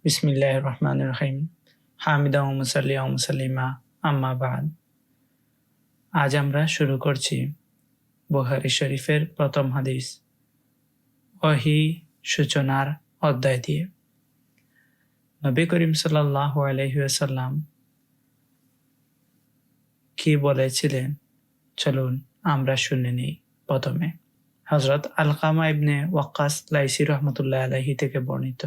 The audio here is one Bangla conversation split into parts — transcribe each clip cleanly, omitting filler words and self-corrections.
বিসমিল্লাহির রহমানির রহিম। হামিদা ওয়া মুসাল্লিয়া ওয়া মুসাল্লিমা আম্মা বা'দ। আজ আমরা শুরু করছি বুখারী শরীফের প্রথম হাদিস, ওহী সূচনার অধ্যায় দিয়ে। নবী করিম সাল্লাল্লাহু আলাইহি ওয়াসাল্লাম কি বলেছিলেন চলুন আমরা শুনে নিই। প্রথমে হযরত আলকামা ইবনে ওয়াক্কাস লাইসি রাহমাতুল্লাহি আলাইহি থেকে বর্ণিত,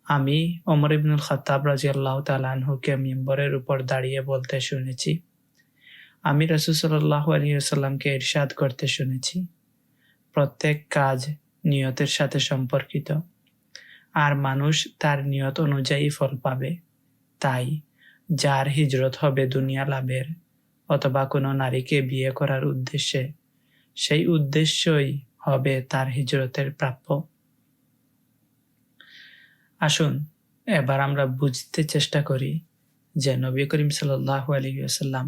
আমি ওমর ইবনুল খাত্তাব রাদিয়াল্লাহু তাআলা আনহুকে মিম্বরের উপর দাঁড়িয়ে বলতে শুনেছি, আমি রাসূল সাল্লাল্লাহু আলাইহি ওয়াসাল্লামকে ইরশাদ করতে শুনেছি, প্রত্যেক কাজ নিয়তের সাথে সম্পর্কিত, আর মানুষ তার নিয়ত অনুযায়ী ফল পাবে। তাই যার হিজরত হবে দুনিয়া লাভের অথবা কোনো নারীকে বিয়ে করার উদ্দেশ্যে, সেই উদ্দেশ্যই হবে তার হিজরতের প্রাপ্য। আসুন এবার আমরা বুঝতে চেষ্টা করি যে নবী করিম সাল্লাল্লাহু আলাইহি ওয়াসাল্লাম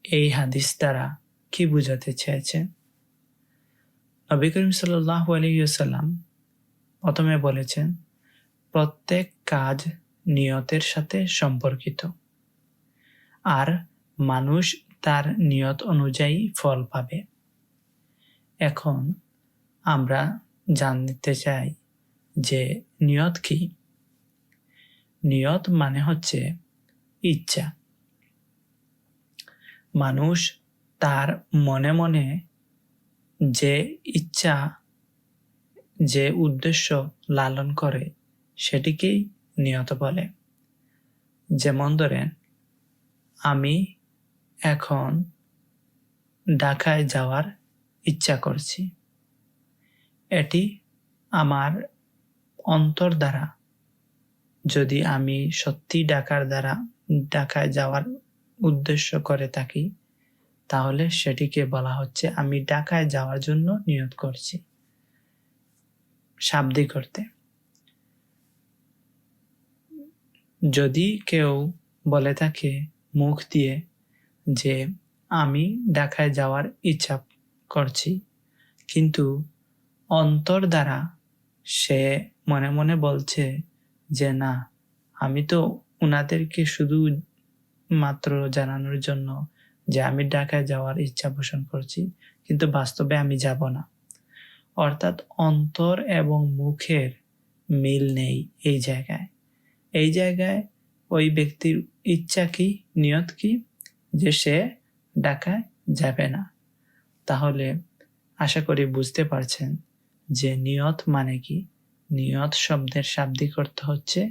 এই হাদিস দ্বারা কি বোঝাতে চেয়েছেন। নবী করিম সাল্লাল্লাহু আলাইহি ওয়াসাল্লাম প্রথমে বলেছেন, প্রত্যেক কাজ নিয়তের সাথে সম্পর্কিত, আর মানুষ তার নিয়ত অনুযায়ী ফল পাবে। এখন আমরা জানতে চাই যে নিয়ত কি। নিয়ত মানে হচ্ছে ইচ্ছা। মানুষ তার মনে মনে যে ইচ্ছা, যে উদ্দেশ্য লালন করে সেটিকেই নিয়ত বলে। যেমন ধরেন, আমি এখন ঢাকায় যাওয়ার ইচ্ছা করছি, এটি আমার অন্তর দ্বারা, যদি আমি সত্যি ঢাকায় যাওয়ার উদ্দেশ্য করে থাকি, তাহলে সেটিকে বলা হচ্ছে আমি ঢাকায় যাওয়ার জন্য নিয়ত করছি, শাব্দিক অর্থে। যদি কেউ বলে থাকে মুখ দিয়ে যে আমি ঢাকায় যাওয়ার ইচ্ছা করছি, কিন্তু অন্তর দ্বারা সে মনে মনে বলছে যে না, আমি তো উনাদেরকে শুধু মাত্র জানানোর জন্য যে আমি ঢাকায় যাওয়ার ইচ্ছা পোষণ করছি, কিন্তু বাস্তবে আমি যাব না। অর্থাৎ অন্তর এবং মুখের মিল নেই এই জায়গায় ওই ব্যক্তির ইচ্ছা কি, নিয়ত কি, যে সে ঢাকায় যাবে না। তাহলে আশা করি বুঝতে পারছেন যে নিয়ত মানে কি। নিয়ত শব্দের শাব্দিক অর্থ হচ্ছে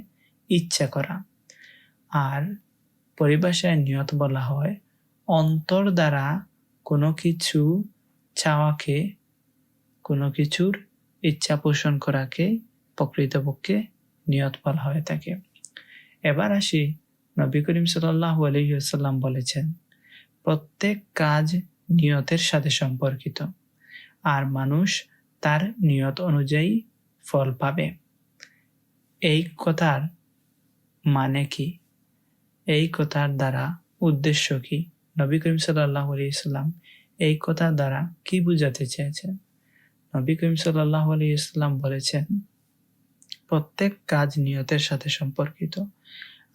ইচ্ছা করা, আর পরিভাষায় নিয়ত বলা হয় অন্তর দ্বারা কোনো কিছু চাওয়াকে, কোনো কিছুর ইচ্ছা পোষণ করাকে প্রকৃতপক্ষে নিয়ত বলা হয়ে থাকে। এবার আসি, নবী করিম সাল্লাল্লাহু আলাইহি ওয়াসাল্লাম বলেছেন, প্রত্যেক কাজ নিয়তের সাথে সম্পর্কিত, আর মানুষ তার নিয়ত অনুযায়ী ফল পাবে। এই কথার মানে কি? এই কথার দ্বারা উদ্দেশ্য কি? নবী করিম সাল্লাল্লাহু আলাইহি ওয়াসাল্লাম এই কথার দ্বারা কি বুঝাতে চেয়েছেন? নবী করিম সাল্লাল্লাহু আলাইহি ওয়াসাল্লাম বলেছেন, প্রত্যেক কাজ নিয়তের সাথে সম্পর্কিত।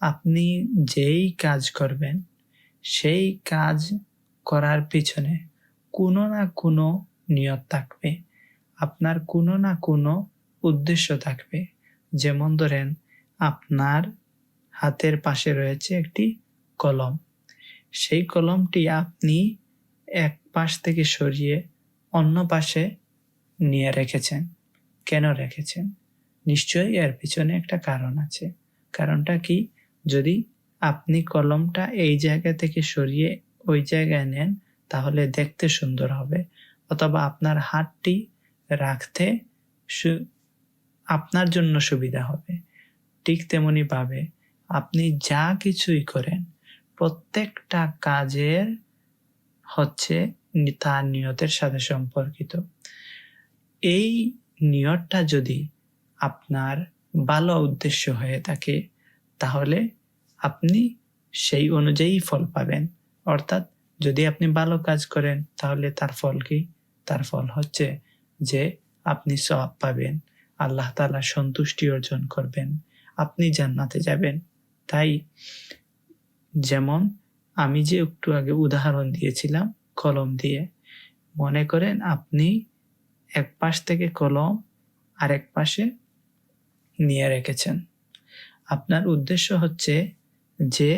আপনি যেই কাজ করবেন, সেই কাজ করার পিছনে কোনো না কোনো নিয়ত থাকবে, আপনার কোনো না কোনো উদ্দেশ্য থাকবে। যেমন ধরেন, আপনার হাতের পাশে রয়েছে একটি কলম, সেই কলমটি আপনি এক পাশ থেকে সরিয়ে অন্য পাশে নিয়ে রেখেছেন। কেন রেখেছেন? নিশ্চয়ই এর পিছনে একটা কারণ আছে। কারণটা কি? যদি আপনি কলমটা এই জায়গা থেকে সরিয়ে ওই জায়গায় নেন, তাহলে দেখতে সুন্দর হবে, অথবা আপনার হাতটি রাখতে আপনার জন্য সুবিধা হবে। ঠিক তেমনি ভাবে আপনি যা কিছুই করেন, প্রত্যেকটা কাজের হচ্ছে তার নিয়তের সাথে সম্পর্কিত। এই নিয়তটা যদি আপনার ভালো উদ্দেশ্য হয়ে থাকে, তাহলে আপনি সেই অনুযায়ী ফল পাবেন। অর্থাৎ যদি আপনি ভালো কাজ করেন, তাহলে তার ফল কি? তার ফল হচ্ছে যে আপনি সওয়াব পাবেন, আল্লাহ তাআলার সন্তুষ্টি অর্জন করবেন, আপনি জান্নাতে যাবেন। তাই যেমন আমি যে একটু আগে উদাহরণ দিয়েছিলাম কলম দিয়ে, মনে করেন আপনি এক পাশ থেকে কলম আরেক পাশে নিয়ে রেখেছেন। আপনার উদ্দেশ্য হচ্ছে যে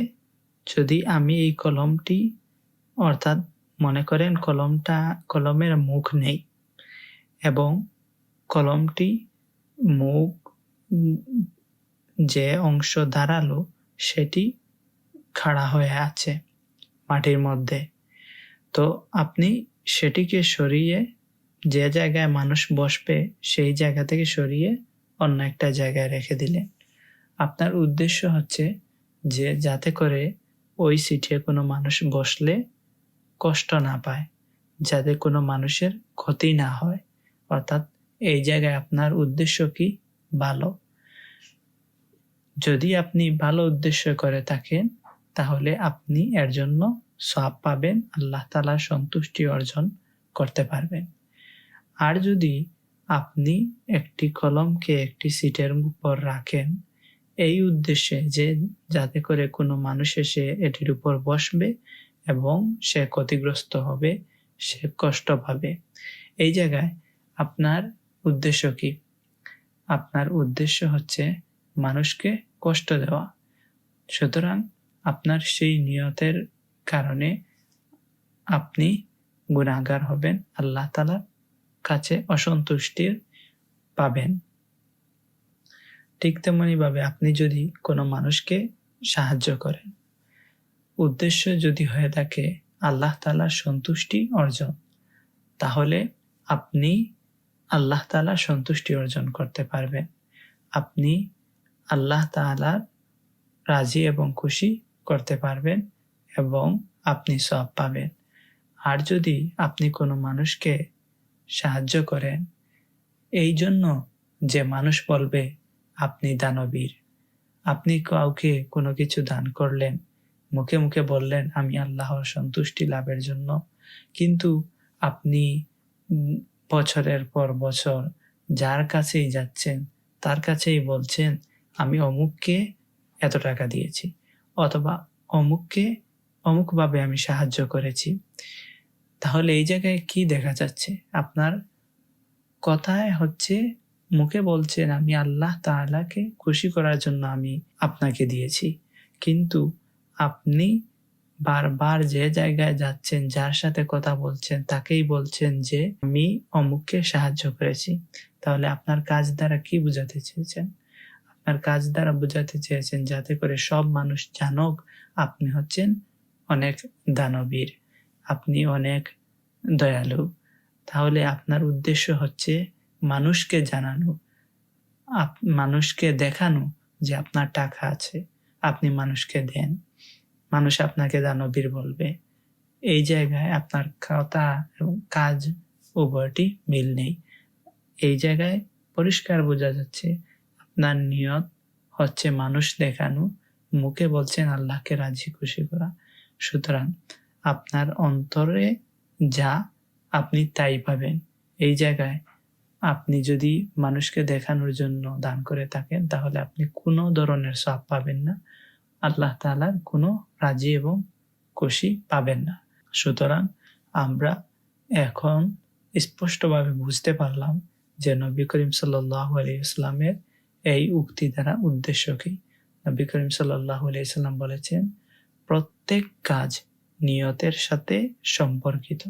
যদি আমি এই কলমটি, অর্থাৎ মনে করেন কলমের মুখ নেই এবং কলমটি মুখ যে অংশ দাঁড়ালো সেটি খাড়া হয়ে আছে মাটির মধ্যে। তো আপনি সেটিকে সরিয়ে যে জায়গায় মানুষ বসবে সেই জায়গা থেকে সরিয়ে অন্য একটা জায়গায় রেখে দিলেন। আপনার উদ্দেশ্য হচ্ছে যে যাতে করে ওই সিটে কোনো মানুষ বসলে কষ্ট না পায়, যাতে কোনো মানুষের ক্ষতি না হয়। অর্থাৎ এই জায়গায় আপনার উদ্দেশ্য কি? ভালো। যদি আপনি ভালো উদ্দেশ্য করে থাকেন তাহলে আপনি এর জন্য সওয়াব পাবেন, আল্লাহ তাআলার সন্তুষ্টি অর্জন করতে পারবেন। আর যদি আপনি একটি কলমকে একটি সিটের উপর রাখেন এই উদ্দেশ্যে যে যাতে করে কোনো মানুষ এসে এটির উপর বসবে এবং সে ক্ষতিগ্রস্ত হবে, সে কষ্ট পাবে, এই জায়গায় আপনার উদ্দেশ্য কি? আপনার উদ্দেশ্য হচ্ছে মানুষকে কষ্ট দেওয়া। সুতরাং আপনার সেই নিয়তের কারণে আপনি গুনাহগার হবেন, আল্লাহ তাআলার কাছে অসন্তুষ্টির পাবেন। ঠিক তেমনিভাবে আপনি যদি কোনো মানুষকে সাহায্য করেন, উদ্দেশ্য যদি হয়ে থাকে আল্লাহ তাআলার সন্তুষ্টি অর্জন, তাহলে আপনি আল্লাহ তাআলার সন্তুষ্টি অর্জন করতে পারবেন। আপনি আল্লাহ তাআলার রাজি এবং খুশি করতে পারবেন এবং আপনি সওয়াব পাবেন। আর যদি আপনি কোনো মানুষকে সাহায্য করেন এই জন্য যে মানুষ বলবে আপনি দানবীর, আপনি কাউকে কোনো কিছু দান করলেন, মুখে মুখে বললেন আমি আল্লাহর সন্তুষ্টি লাভের জন্য, কিন্তু আপনি বছরের পর বছর যার কাছেই যাচ্ছেন তার কাছেই বলছেন আমি অমুককে এত টাকা দিয়েছি অথবা অমুককে অমুকভাবে আমি সাহায্য করেছি, তাহলে এই জায়গায় কি দেখা যাচ্ছে? আপনার কথায় হচ্ছে মুখে বলছেন আমি আল্লাহ তাআলাকে খুশি করার জন্য আমি আপনাকে দিয়েছি, কিন্তু আপনি বারবার যে জায়গায় যাচ্ছেন যার সাথে কথা বলছেন তাকেই বলছেন যে আমি অমুককে সাহায্য করেছি। তাহলে আপনার কাজ দ্বারা কি বোঝাতে চেয়েছেন? আপনার কাজ দ্বারা বোঝাতে চেয়েছেন যাতে করে সব মানুষ জানুক আপনি হচ্ছেন অনেক দানবীর, আপনি অনেক দয়ালু। তাহলে আপনার উদ্দেশ্য হচ্ছে মানুষকে জানানো, মানুষকে দেখানো যে আপনার টাকা আছে, আপনি মানুষকে দেন, মানুষ আপনাকে দানবীর বলবে। এই জায়গায় আপনার কথা এবং কাজ উভয়টি মিল নেই। এই জায়গায় পরিষ্কার বোঝা যাচ্ছে আপনার নিয়ত হচ্ছে মানুষ দেখানো, মুখে বলছেন আল্লাহকে রাজি খুশি করা। সুতরাং আপনার অন্তরে যা আপনি তাই পাবেন। এই জায়গায় আপনি যদি মানুষকে দেখানোর জন্য দান করে থাকেন তাহলে আপনি কোনো ধরনের সওয়াব পাবেন না, আল্লাহ তাআলার কোনো রাজি এবং খুশি পাবেন না। সুতরাং আমরা এখন স্পষ্টভাবে বুঝতে পারলাম যে নবী করিম সাল্লাল্লাহু আলাইহি ওয়াসাল্লামের এই উক্তি দ্বারা উদ্দেশ্য কি। নবী করিম সাল্লাল্লাহু আলাইহি ওয়াসাল্লাম বলেছেন প্রত্যেক কাজ নিয়তের সাথে সম্পর্কিত,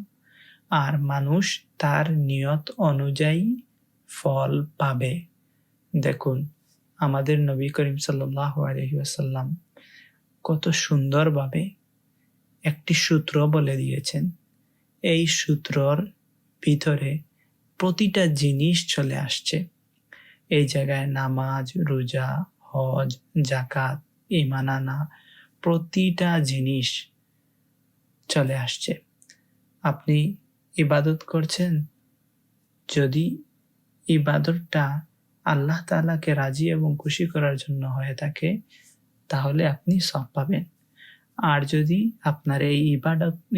আর মানুষ তার নিয়ত অনুযায়ী ফল পাবে। দেখুন আমাদের নবী করিম সাল্লাল্লাহু আলাইহি ওয়াসাল্লাম কত সুন্দরভাবে একটি সূত্র বলে দিয়েছেন। এই সূত্রর ভিতরে প্রতিটা জিনিস চলে আসছে। এই জায়গায় নামাজ, রোজা, হজ, যাকাত, ঈমান আনা, প্রতিটা জিনিস চলে আসছে। আপনি ইবাদত করছেন, যদি ইবাদতটা আল্লাহ তাআলাকে রাজি এবং খুশি করার জন্য হয়ে থাকে তাহলে আপনি সওয়াব পাবেন। আর যদি আপনার এই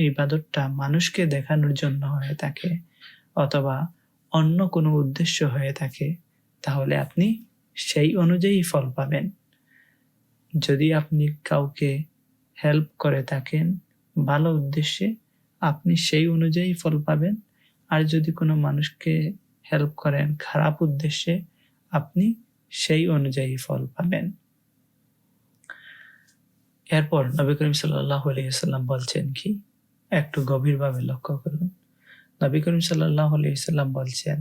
ইবাদতটা মানুষকে দেখানোর জন্য হয়ে থাকে অথবা অন্য কোনো উদ্দেশ্য হয়ে থাকে তাহলে আপনি সেই অনুযায়ী ফল পাবেন। যদি আপনি কাউকে হেল্প করে থাকেন ভালো উদ্দেশ্যে, আপনি সেই অনুযায়ী ফল পাবেন। আর যদি কোনো মানুষকে হেল্প করেন খারাপ উদ্দেশ্যে, আপনি সেই অনুযায়ী ফল পাবেন। এরপর নবী করিম সাল্লাল্লাহু আলাইহি ওয়াসাল্লাম বলছেন কি, একটু গভীরভাবে লক্ষ্য করুন। নবী করিম সাল্লাল্লাহু আলাইহি ওয়াসাল্লাম বলছেন,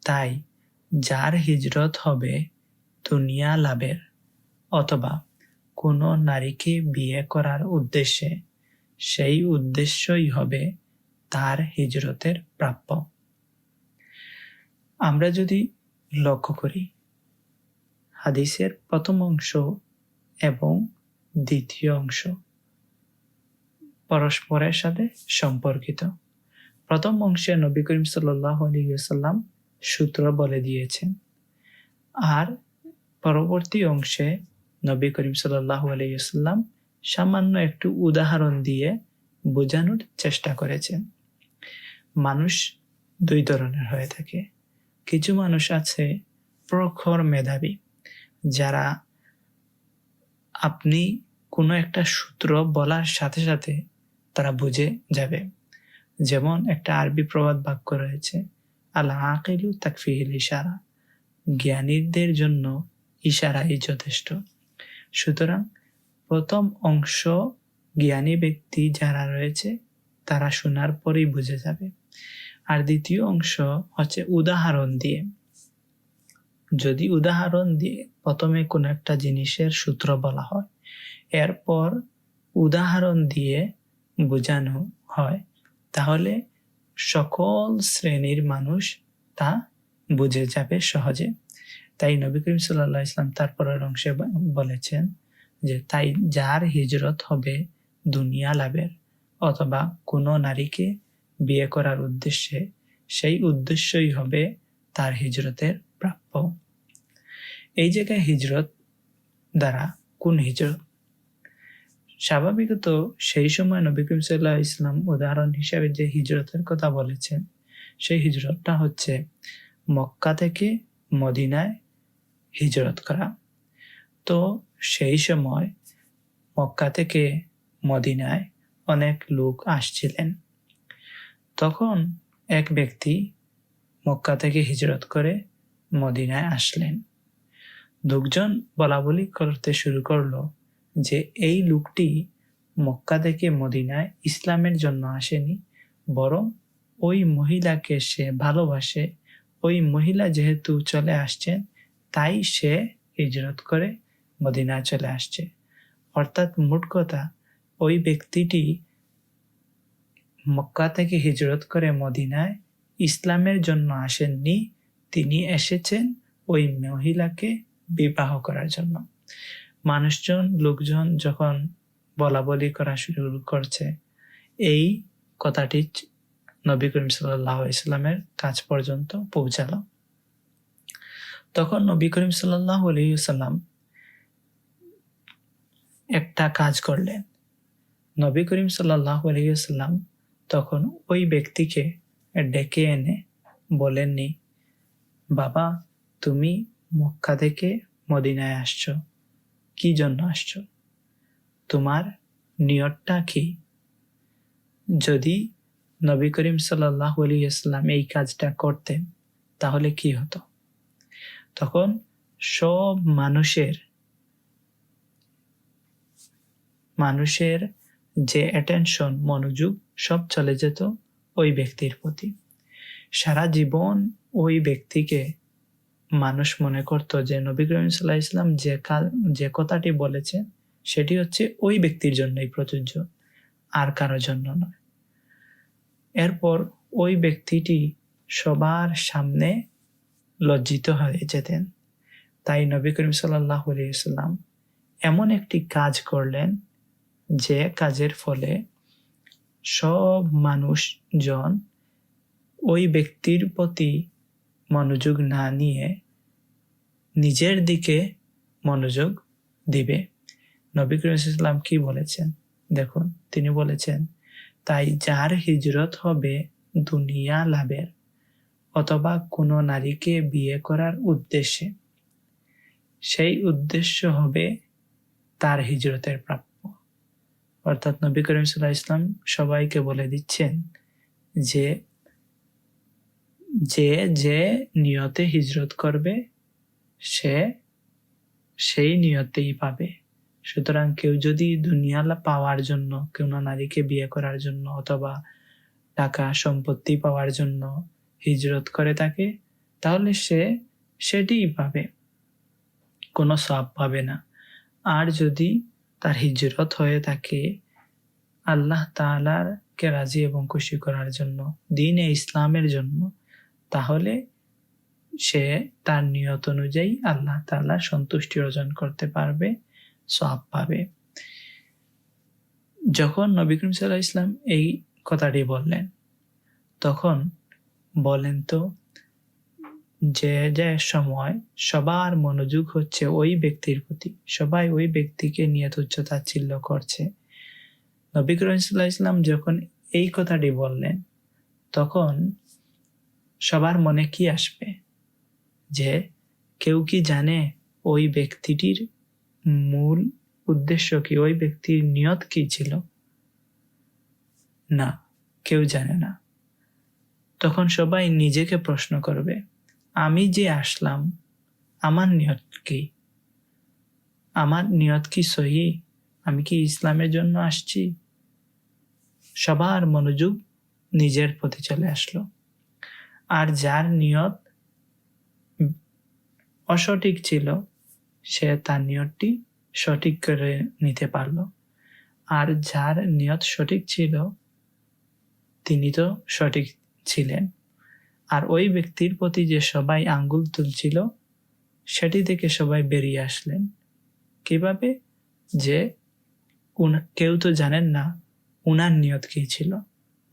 তাই যার হিজরত হবে দুনিয়া লাভের অথবা কোনো নারীকে বিয়ে করার উদ্দেশ্যে, সেই উদ্দেশ্যই হবে তার হিজরতের প্রাপ্য। আমরা যদি লক্ষ্য করি, হাদিসের প্রথম অংশ এবং দ্বিতীয় অংশ পরস্পরের সাথে সম্পর্কিত। প্রথম অংশে নবী করিম সাল্লাল্লাহু আলাইহি ওয়াসাল্লাম সূত্র বলে দিয়েছেন, আর পরবর্তী অংশে নবী করিম সাল্লাল্লাহু আলাইহি ওয়াসাল্লাম সামান্য একটু উদাহরণ দিয়ে বোঝানোর চেষ্টা করেছেন। মানুষ দুই ধরনের হয়ে থাকে। কিছু মানুষ আছে প্রখর মেধাবী, যারা আপনি কোনো একটা সূত্র বলার সাথে সাথে তারা বুঝে যাবে। যেমন একটা আরবি প্রবাদ বাক্য রয়েছে, আল আকিলু তাকফিহিল ইশারা, জ্ঞানীদের জন্য ইশারাই যথেষ্ট। সুতরাং প্রথম অংশ জ্ঞানী ব্যক্তি যারা রয়েছে তারা শোনার পরেই বুঝে যাবে। আর দ্বিতীয় অংশ হচ্ছে উদাহরণ দিয়ে। যদি উদাহরণ দিয়ে প্রথমে কোনো একটা জিনিসের সূত্র বলা হয়, এরপর উদাহরণ দিয়ে বোঝানো হয়, তাহলে সকল শ্রেণীর মানুষ তা বুঝে যাবে সহজে। তাই নবী করিম সাল্লাল্লাহু আলাইহি ওয়াসাল্লাম তারপরের অংশে বলেছেন যে, তাই যার হিজরত হবে দুনিয়া লাভের অথবা কোনো নারীকে বিয়ে করার উদ্দেশ্যে, সেই উদ্দেশ্যই হবে তার হিজরতের প্রাপ্য। এই জায়গায় হিজরত দ্বারা কোন হিজরত? স্বাভাবিকত সেই সময় নবী করিম সাল্লাল্লাহু আলাইহি ওয়াসাল্লাম উদাহরণ হিসেবে যে হিজরতের কথা বলেছেন, সেই হিজরতটা হচ্ছে মক্কা থেকে মদিনায় হিজরত করা। তো সেই সময় মক্কা থেকে মদিনায় অনেক লোক আসছিলেন। তখন এক ব্যক্তি মক্কা থেকে হিজরত করে মদিনায় আসলেন। লোকজন বলাবলি করতে শুরু করলো যে এই লোকটি মক্কা থেকে মদিনায় ইসলামের জন্য আসেনি, বরং ওই মহিলাকে সে ভালোবাসে। ওই মহিলা যেহেতু চলে আসছেন, তাই সে হিজরত করে মদিনায় চলে আসছে। অর্থাৎ মোট কথা, ওই ব্যক্তিটি মক্কা থেকে হিজরত করে মদিনায় ইসলামের জন্য আসেননি, তিনি এসেছেন ওই মহিলাকে বিবাহ করার জন্য। লোকজন যখন বলাবলি করা শুরু করছে, এই কথাটি নবী করিম সাল্লাল্লাহু আলাইহি ওয়াসাল্লামের কাছ পর্যন্ত পৌঁছালো। তখন নবী করিম সাল্লাল্লাহু আলাইহি ওয়াসাল্লাম একটা কাজ করলেন। নবী করিম সাল্লাল্লাহু আলাইহি ওয়াসাল্লাম তখন ওই ব্যক্তিকে ডেকে এনে বলেননি, বাবা, তুমি মক্কা থেকে মদিনায় আসছো, কি জন্য আসছো? তোমার নিয়তটা কি? যদি নবী করিম সাল্লাল্লাহু আলাইহি ওয়াসাল্লাম এই কাজটা করতেন, তাহলে কি হতো? তখন সব মানুষের যে অ্যাটেনশন, মনোযোগ সব চলে যেত ওই ব্যক্তির প্রতি। সারা জীবন ওই ব্যক্তিকে মানুষ মনে করত যে নবী করিম সাল্লাল্লাহু আলাইহি ওয়াসাল্লাম যে কথাটি বলেছেন সেটি হচ্ছে ওই ব্যক্তির জন্যই প্রযোজ্য, আর কারোর জন্য নয়। এরপর ওই ব্যক্তিটি সবার সামনে লজ্জিত হয়ে যেতেন। তাই নবী করিম সাল্লাল্লাহু আলাইহি ওয়াসাল্লাম এমন একটি কাজ করলেন, যে কাজের ফলে সব মানুষজন ওই ব্যক্তির প্রতি মনোযোগ না নিয়ে নিজের দিকে মনোযোগ দিবে। নবী করিম সাল্লাল্লাহু আলাইহি ওয়াসাল্লাম কি বলেছেন দেখুন, তিনি বলেছেন, তাই যার হিজরত হবে দুনিয়া লাভের অথবা কোনো নারীকে বিয়ে করার উদ্দেশ্যে, সেই উদ্দেশ্য হবে তার হিজরতের প্রাপ্য। অর্থাৎ নবী করিম সাল্লাল্লাহু আলাইহি ওয়াসাল্লাম সবাইকে বলে দিচ্ছেন যে যে যে নিয়তে হিজরত করবে সে সেই নিয়তেই পাবে। সুতরাং কেউ যদি দুনিয়া পাওয়ার জন্য, কোনো নারীকে বিয়ে করার জন্য অথবা টাকা সম্পত্তি পাওয়ার জন্য হিজরত করে থাকে, তাহলে সে সেটিই পাবে, কোনো সওয়াব পাবে না। আর যদি তার হিজরত হয়ে থাকে আল্লাহ তাআলাকে রাজি এবং খুশি করার জন্য, দ্বীনে ইসলামের জন্য, তাহলে সে তার নিয়ত অনুযায়ী আল্লাহ তাআলার সন্তুষ্টি অর্জন করতে পারবে, সওয়াব পাবে। যখন নবী করিম সাল্লাল্লাহু আলাইহি ওয়াসাল্লাম এই কথাটি বললেন, তখন বলেন তো যে যে সময় সবার মনোযোগ হচ্ছে ওই ব্যক্তির প্রতি, সবাই ওই ব্যক্তিকে নিয়ে তুচ্ছ তাচ্ছিল্য করছে, নবী করিম সাল্লাল্লাহু আলাইহি ওয়াসাল্লাম যখন এই কথাটি বললেন, তখন সবার মনে কি আসবে? যে কেউ কি জানে ওই ব্যক্তিটির মূল উদ্দেশ্য কি, ওই ব্যক্তির নিয়ত কি ছিল? না, কেউ জানে না। তখন সবাই নিজেকে প্রশ্ন করবে, আমি যে আসলাম, আমার নিয়ত কি? আমার নিয়ত কি সহি? আমি কি ইসলামের জন্য আসছি? সবার মনোযোগ নিজের প্রতি চলে আসলো। আর যার নিয়ত অসঠিক ছিল, সে তার নিয়তটি সঠিক করে নিতে পারল। আর যার নিয়ত সঠিক ছিল, তিনি তো সঠিক ছিলেন। আর ওই ব্যক্তির প্রতি যে সবাই আঙ্গুল তুলছিল, সেটি থেকে সবাই বেরিয়ে আসলেন। কিভাবে? যে কেউ তো জানেন না উনার নিয়ত কি ছিল।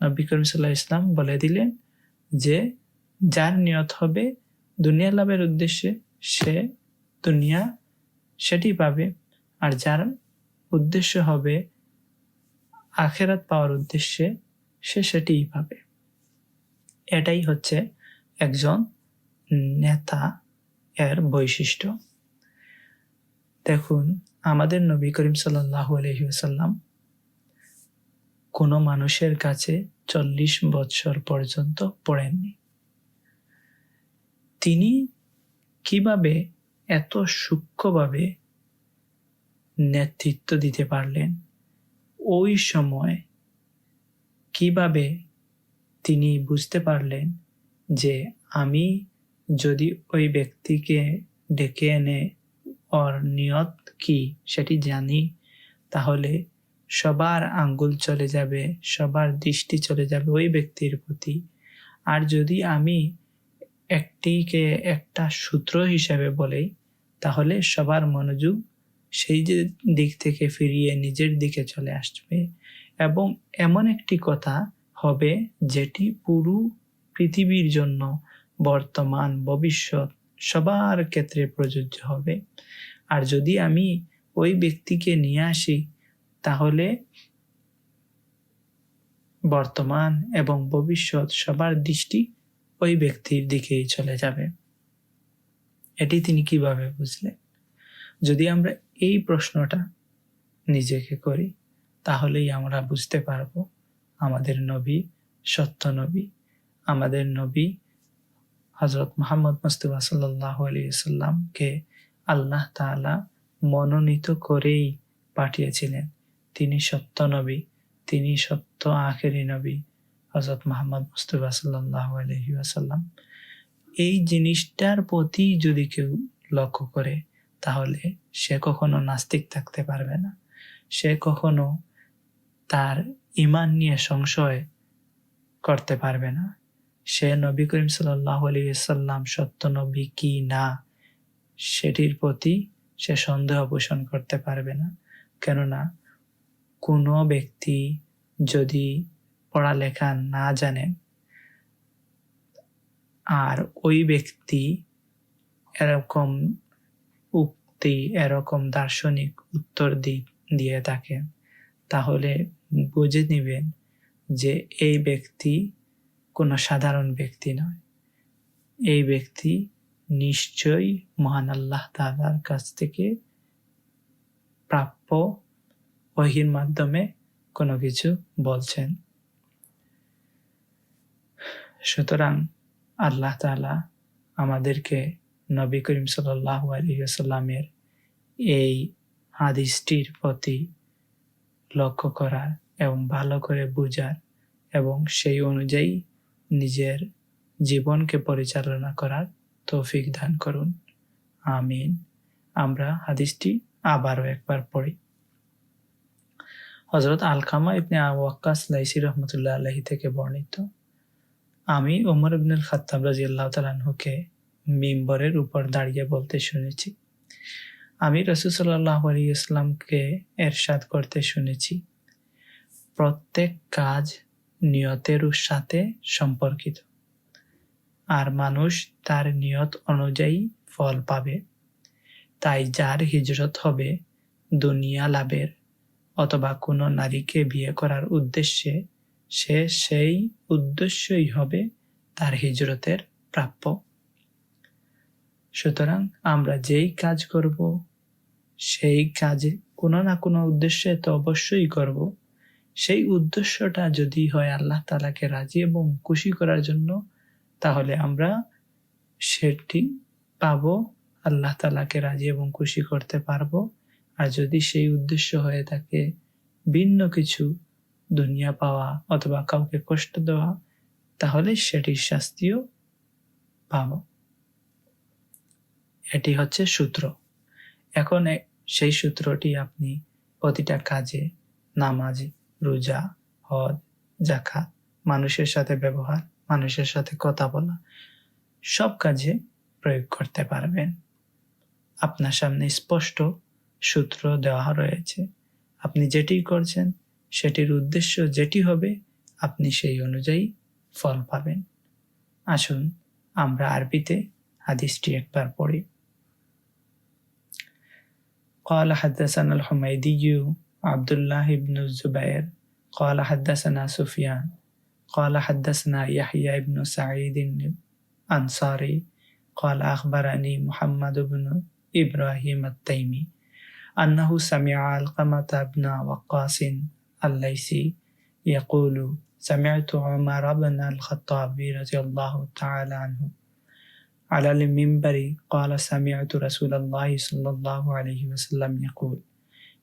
নবী করিম সাল্লাল্লাহু আলাইহি ওয়াসাল্লাম বলে দিলেন যে যার নিয়ত হবে দুনিয়া লাভের উদ্দেশ্যে, সে দুনিয়া সেটি পাবে। আর যার উদ্দেশ্য হবে আখিরাত পাওয়ার উদ্দেশ্যে, সে সেটিই পাবে। এটাই হচ্ছে একজন নেতা এর বৈশিষ্ট্য। দেখুন, আমাদের নবী করিম সাল্লাল্লাহু আলাইহি ওয়াসাল্লাম কোনো মানুষের কাছে 40 বছর পর্যন্ত পড়েননি। তিনি কিভাবে এত সূক্ষ্মভাবে নেতৃত্ব দিতে পারলেন? ওই সময় কিভাবে তিনি বুঝতে পারলেন যে আমি যদি ওই ব্যক্তিকে ডেকে এনে ওর নিয়ত কি সেটি জানি, তাহলে সবার আঙ্গুল চলে যাবে, সবার দৃষ্টি চলে যাবে ওই ব্যক্তির প্রতি। আর যদি আমি একটিকে একটা সূত্র হিসাবে বলি, তাহলে সবার মনোযোগ সেই যে দিক থেকে ফিরিয়ে নিজের দিকে চলে আসবে, এবং এমন একটি কথা হবে যেটি পুরো পৃথিবীর জন্য, বর্তমান ভবিষ্যৎ সবার ক্ষেত্রে প্রযোজ্য হবে। আর যদি আমি ওই ব্যক্তিকে নিয়ে আসি, তাহলে বর্তমান এবং ভবিষ্যৎ সবার দৃষ্টি ওই ব্যক্তির দিকেই চলে যাবে। এটি তিনি কিভাবে বুঝলেন? যদি আমরা এই প্রশ্নটা নিজেকে করি, তাহলেই আমরা বুঝতে পারবো আমাদের নবী সত্য নবী। আমাদের নবী হযরত মুহাম্মদ মুস্তাফা সাল্লাল্লাহু আলাইহি ওয়াসাল্লামকে আল্লাহ তাআলা মনোনীত করেই পাঠিয়েছিলেন। তিনি সত্য নবী, তিনি সত্য আখেরি নবী হযরত মুহাম্মদ মুস্তাফা সাল্লাল্লাহু আলাইহি ওয়াসাল্লাম। এই জিনিসটার প্রতি যদি কেউ লক্ষ্য করে, তাহলে সে কখনো নাস্তিক থাকতে পারবে না। সে কখনো তার ঈমান নিয়ে সংশয় করতে পারবে না। সে নবী করিম সাল্লাল্লাহু আলাইহি ওয়াসাল্লাম সত্য নবী কি না, সেটির প্রতি সে সন্দেহ পোষণ করতে পারবে না। কেননা কোনো ব্যক্তি যদি পড়ালেখা না জানেন, আর ওই ব্যক্তি এরকম উক্তি, এরকম দার্শনিক উত্তর দিয়ে থাকেন, তাহলে বুঝে নিবেন যে এই ব্যক্তি কোনো সাধারণ ব্যক্তি নয়। এই ব্যক্তি নিশ্চয়ই মহান আল্লাহ তাআলার কাছ থেকে প্রাপ্য ওহীর মাধ্যমে কোনো কিছু বলছেন। সুতরাং আল্লাহ তাআলা আমাদেরকে নবী করিম সাল্লাল্লাহু আলাইহি ওয়াসাল্লামের এই হাদিসটির প্রতি লক্ষ্য করার এবং ভালো করে বুঝার এবং সেই অনুযায়ী নিজের জীবনকে পরিচালনা করার তৌফিক দান করুন। আমিন। আমরা হাদিসটি আবারও একবার পড়ি। হযরত আলকামা ইবনে আবু ওয়াক্কাস লাইসি রাহমাতুল্লাহ আলাইহি থেকে বর্ণিত, আমি ওমর ইবনে খাত্তাব রাদিয়াল্লাহু তাআলা আনহুকে মিম্বরের উপর দাঁড়িয়ে বলতে শুনেছি, আমি রাসূল সাল্লাল্লাহু আলাইহি ওয়াসাল্লামকে ইরশাদ করতে শুনেছি, প্রত্যেক কাজ নিয়তের সাথে সম্পর্কিত, আর মানুষ তার নিয়ত অনুযায়ী ফল পাবে। তাই যার হিজরত হবে দুনিয়া লাভের অথবা কোনো নারীকে বিয়ে করার উদ্দেশ্যে, সে সেই উদ্দেশ্যই হবে তার হিজরতের প্রাপ্য। সুতরাং আমরা যেই কাজ করব সেই কাজে কোনো না কোনো উদ্দেশ্যে তো অবশ্যই করব। সেই উদ্দেশ্যটা যদি হয় আল্লাহ তাআলাকে রাজি এবং খুশি করার জন্য, তাহলে আমরা সেটি পাবো, আল্লাহ তাআলাকে রাজি এবং খুশি করতে পারবো। আর যদি সেই উদ্দেশ্য হয়ে থাকে ভিন্ন কিছু, দুনিয়া পাওয়া অথবা কাউকে কষ্ট দেওয়া, তাহলে সেটির শাস্তিও পাবো। এটি হচ্ছে সূত্র। এখন সেই সূত্রটি আপনি প্রতিটা কাজে, নামাজে, রোজা, হজ, যাকাত, মানুষের সাথে ব্যবহার, মানুষের সাথে কথা বলা, সব কাজে প্রয়োগ করতে পারবেন। আপনার সামনে স্পষ্ট সূত্র দেওয়া রয়েছে। আপনি যেটি করছেন সেটির উদ্দেশ্য যেটি হবে, আপনি সেই অনুযায়ী ফল পাবেন। আসুন আমরা আরবিতে হাদিসটি একবার পড়ি। قال حدثنا الحميدي عبد الله بن الزبير قال حدثنا سفيان قال حدثنا يحيى بن سعيد الأنصاري قال أخبرني محمد بن إبراهيم التيمي أنه سمع علقمة بن وقاص الليثي يقول سمعت عمر بن الخطاب رضي الله تعالى عنه على المنبر قال سمعت رسول الله صلى الله عليه وسلم يقول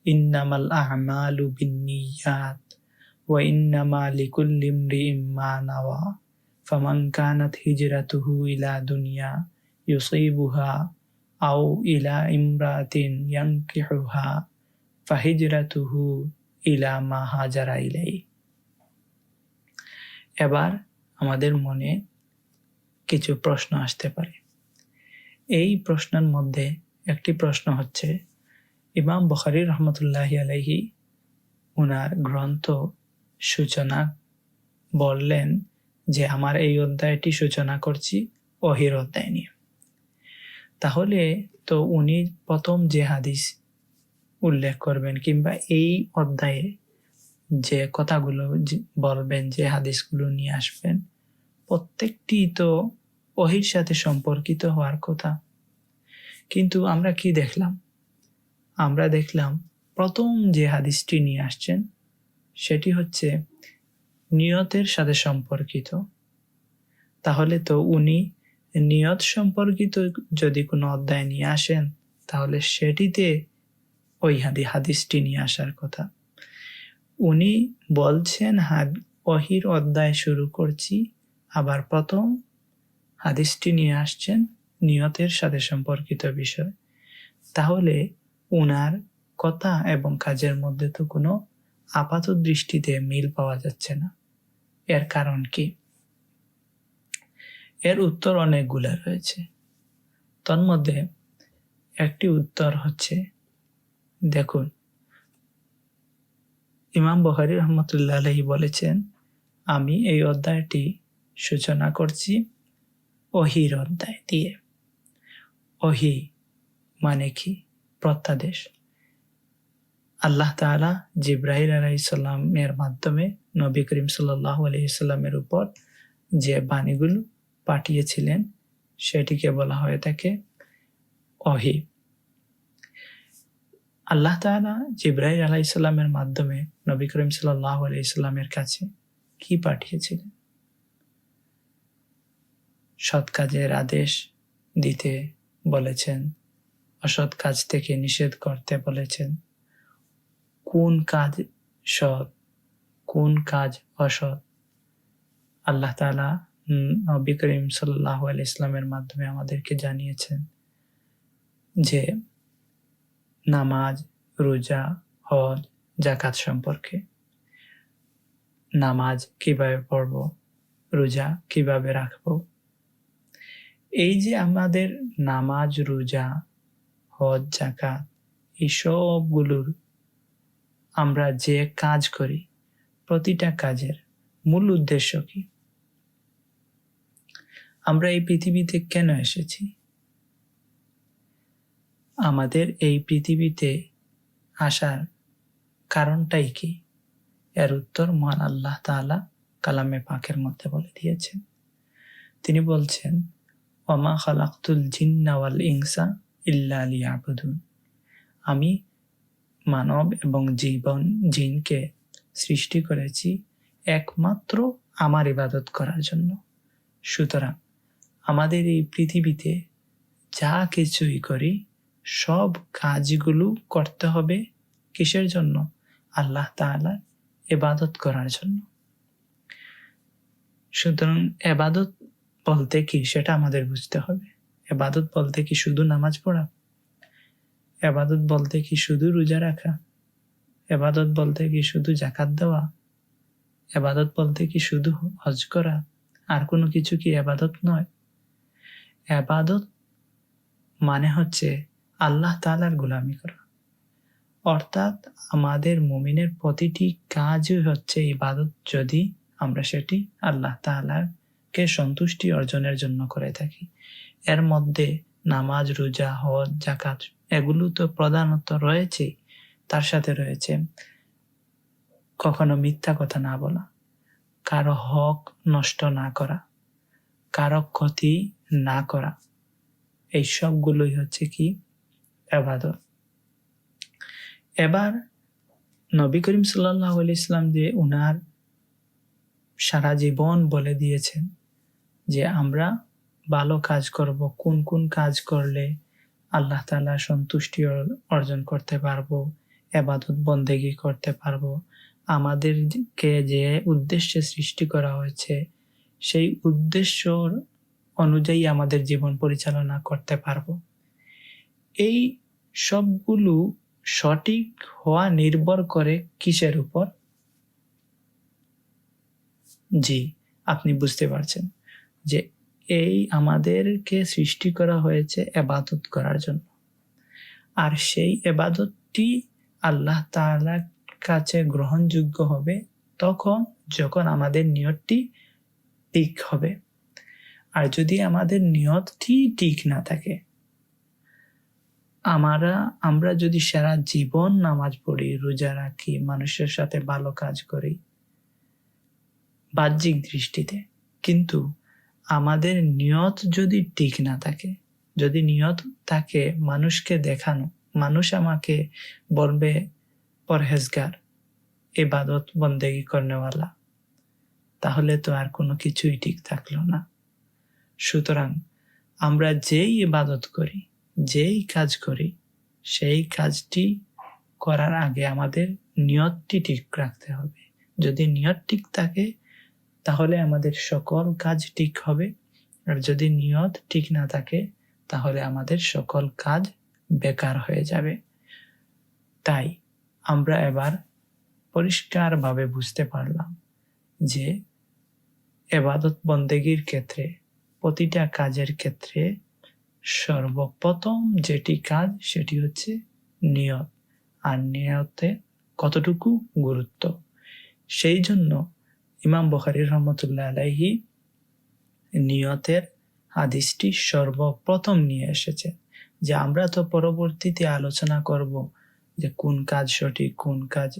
إنما الأعمال بالنيات وإنما لكل امرئ ما نوى فمن كانت هجرته إلى دنيا يصيبها أو إلى امرأة ينكحها فهجرته إلى ما هاجر إليه। এবার আমাদের মনে কিছু প্রশ্ন আসতে পারে। এই প্রশ্নের মধ্যে একটি প্রশ্ন হচ্ছে, ইমাম বুখারী রহমতুল্লাহি আলাইহি ওনার গ্রন্থ সূচনা বললেন যে আমার এই অধ্যায়টি সূচনা করছি ওহীর অধ্যায় নিয়ে। তাহলে তো উনি প্রথম যে হাদিস উল্লেখ করবেন কিংবা এই অধ্যায়ে যে কথাগুলো বলবেন, যে হাদিসগুলো নিয়ে আসবেন, প্রত্যেকটি তো ওহীর সাথে সম্পর্কিত হওয়ার কথা। কিন্তু আমরা কি দেখলাম? আমরা দেখলাম প্রথম যে হাদিসটি নিয়ে আসছেন সেটি হচ্ছে নিয়তের সাথে সম্পর্কিত। তাহলে তো উনি নিয়ত সম্পর্কিত যদি কোনো অধ্যায় নিয়ে আসেন, তাহলে সেটিতে ওই হাদিসটি নিয়ে আসার কথা। উনি বলছেন ওহীর অধ্যায় শুরু করছি, আবার প্রথম হাদিসটি নিয়ে আসছেন নিয়তের সাথে সম্পর্কিত বিষয়। তাহলে উনার কথা এবং কাজের মধ্যে তো কোনো আপাত দৃষ্টিতে মিল পাওয়া যাচ্ছে না। এর কারণ কি? এর উত্তর অনেকগুলো রয়েছে। তার মধ্যে একটি উত্তর হচ্ছে, দেখুন, ইমাম বুখারী রহমতুল্লাহ আলাইহি বলেছেন, আমি এই অধ্যায়টি সূচনা করছি ওহীর অধ্যায় দিয়ে। ওহী মানে কি? প্রত্যাদেশ। আল্লাহ তাআলা জিবরাইল আলাইহিস সালামের মাধ্যমে নবী করিম সাল্লাল্লাহু আলাইহি সাল্লামের উপর যে বাণীগুলো পাঠিয়েছিলেন সেটিকে বলা হয়ে থাকে ওহী। আল্লাহ তাআলা জিবরাইল আলাইহিস সালামের মাধ্যমে নবী করিম সাল্লাল্লাহু আলাইহি সাল্লামের কাছে কি পাঠিয়েছিলেন? সৎ কাজের আদেশ দিতে বলেছেন, অসৎ কাজ থেকে নিষেধ করতে বলেছেন। কোন কাজ সৎ, কোন কাজ অসৎ, আল্লাহ তাআলা নবী করিম সাল্লাল্লাহু আলাইহি সাল্লামের মাধ্যমে আমাদেরকে জানিয়েছেন যে নামাজ, রোজা, হজ, যাকাত সম্পর্কে। নামাজ কিভাবে পড়ব, রোজা কিভাবে রাখব। এই যে আমাদের নামাজ, রোজা, হজ, যাকাত, এই সবগুলোর আমরা যে কাজ করি, প্রতিটা কাজের মূল উদ্দেশ্য কি? আমরা এই পৃথিবীতে কেন এসেছি? আমাদের এই পৃথিবীতে আসার কারণটাই কি? এর উত্তর মহান আল্লাহ তাআলা কালামে পাকের মধ্যে বলে দিয়েছেন। তিনি বলছেন, ওয়ামা খালাকতুল জিন্না ওয়াল ইনসা ইল্লা লিয়াবুদুন। আমি মানব এবং জিনকে সৃষ্টি করেছি একমাত্র আমার ইবাদত করার জন্য। সুতরাং আমাদের এই পৃথিবীতে যা কিছুই করি, সব কাজগুলো করতে হবে কিসের জন্য? আল্লাহ তাআলা ইবাদত করার জন্য। সুতরাং ইবাদত বলতে কি সেটা আমাদের বুঝতে হবে। ইবাদত বলতে কি শুধু নামাজ পড়া? ইবাদত বলতে কি শুধু রোজা রাখা? ইবাদত বলতে কি শুধু যাকাত দেওয়া? ইবাদত বলতে কি শুধু হজ করা? আর কোনো কিছু কি ইবাদত নয়? ইবাদত মানে হচ্ছে আল্লাহ তাআলার গোলামি করা। অর্থাৎ আমাদের মুমিনের প্রতিটি কাজই হচ্ছে ইবাদত, যদি আমরা সেটি আল্লাহ তাআলাকে সন্তুষ্টি অর্জনের জন্য করে থাকি। এর মধ্যে নামাজ, রোজা, হজ, যাকাত এগুলো তো প্রধানত রয়েছে। তার সাথে রয়েছে কখনো মিথ্যা কথা না বলা, কারো হক নষ্ট না করা, কারো ক্ষতি না করা। এই সবগুলোই হচ্ছে কি? ইবাদত। এবার নবী করিম সাল্লাল্লাহু আলাইহি সাল্লাম যে উনার সারা জীবন বলে দিয়েছেন যে আমরা ভালো কাজ করব, কোন কোন কাজ করলে আল্লাহ তাআলা সন্তুষ্টি অর্জন করতে পারবো, ইবাদত বন্দেগী করতে পারবো, আমাদেরকে যে উদ্দেশ্যে সৃষ্টি করা হয়েছে সেই উদ্দেশ্য অনুযায়ী আমাদের জীবন পরিচালনা করতে পারবো। এই সবগুলো সঠিক হওয়া নির্ভর করে কিসের উপর? জি, আপনি বুঝতে পারছেন যে এই আমাদেরকে সৃষ্টি করা হয়েছে ইবাদত করার জন্য। আর সেই ইবাদতটি আল্লাহ তাআলার কাছে গ্রহণযোগ্য হবে তখন যখন আমাদের নিয়তটি ঠিক হবে। আর যদি আমাদের নিয়তটি ঠিক না থাকে, আমরা যদি সারা জীবন নামাজ পড়ি, রোজা রাখি, মানুষের সাথে ভালো কাজ করি বাহ্যিক দৃষ্টিতে, কিন্তু আমাদের নিয়ত যদি ঠিক না থাকে, যদি নিয়ত থাকে মানুষকে দেখানো, মানুষ আমাকে বলবে পরহেজগার, ইবাদত বন্দেগী করনেওয়ালা, তাহলে তো আর কোনো কিছুই ঠিক থাকলো না। সুতরাং আমরা যেই ইবাদত করি, যেই কাজ করি, সেই কাজটি করার আগে আমাদের নিয়তটি ঠিক রাখতে হবে। যদি নিয়ত ঠিক থাকে তাহলে আমাদের সকল কাজ ঠিক হবে, আর যদি নিয়ত ঠিক না থাকে তাহলে আমাদের সকল কাজ বেকার হয়ে যাবে। তাই আমরা এবার পরিষ্কারভাবে বুঝতে পারলাম যে ইবাদত বন্দেগীর ক্ষেত্রে, প্রতিটা কাজের ক্ষেত্রে সর্বপ্রথম যেটি কাজ সেটি হচ্ছে নিয়ত। আর নিয়তে কতটুকু গুরুত্ব, সেই জন্য ইমাম বুখারী রহমতুল্লাহ আলাইহি নিয়তের হাদিসটি সর্বপ্রথম নিয়ে এসেছে। যে আমরা তো পরবর্তীতে আলোচনা করব যে কোন কাজ সঠিক, কোন কাজ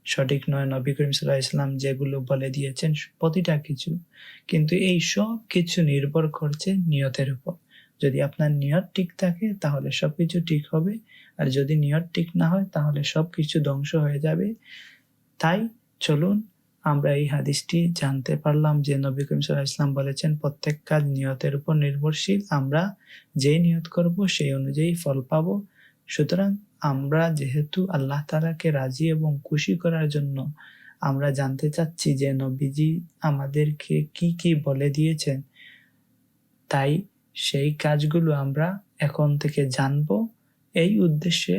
সঠিক নয়। নবী করিম সাল্লাল্লাহু আলাইহি ওয়াসাল্লাম যেগুলো বলে দিয়েছেন প্রতিটা কিছু, কিন্তু এই সব কিছু নির্ভর করছে নিয়তের উপর। যদি আপনার নিয়ত ঠিক থাকে তাহলে সবকিছু ঠিক হবে, আর যদি নিয়ত ঠিক না হয় তাহলে সব কিছু ধ্বংস হয়ে যাবে। তাই চলুন আমরা এই হাদিসটি জানতে পারলাম যে নবী করিম সাল্লাল্লাহু আলাইহি ওয়াসাল্লাম বলেছেন প্রত্যেক কাজ নিয়তের উপর নির্ভরশীল। আমরা যেই নিয়ত করব সেই অনুযায়ী ফল পাবো। সুতরাং আমরা যেহেতু আল্লাহ তাআলাকে রাজি এবং খুশি করার জন্য আমরা জানতে চাচ্ছি যে নবীজি আমাদেরকে কি কি বলে দিয়েছেন, তাই সেই কাজগুলো আমরা এখন থেকে জানব এই উদ্দেশ্যে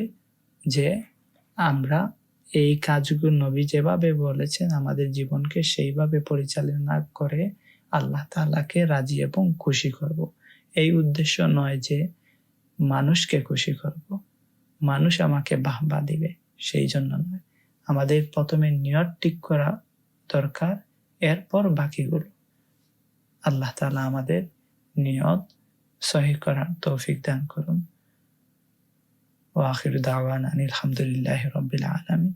যে আমরা এই কাজগুলো নবী যেভাবে বলেছেন আমাদের জীবনকে সেইভাবে পরিচালনা করে আল্লাহ তাআলাকে রাজি এবং খুশি করব। এই উদ্দেশ্য নয় যে মানুষকে খুশি করব, মানুষ আমাকে বাহবা দিবে, সেই জন্য নয়। আমাদের প্রথমে নিয়ত ঠিক করা দরকার, এরপর বাকিগুলো। আল্লাহ তাআলা আমাদের নিয়ত সহি করার তৌফিক দান করুন। ওয়া আখিরু দাওয়ানা আনিল হামদুলিল্লাহি রাব্বিল আলামিন।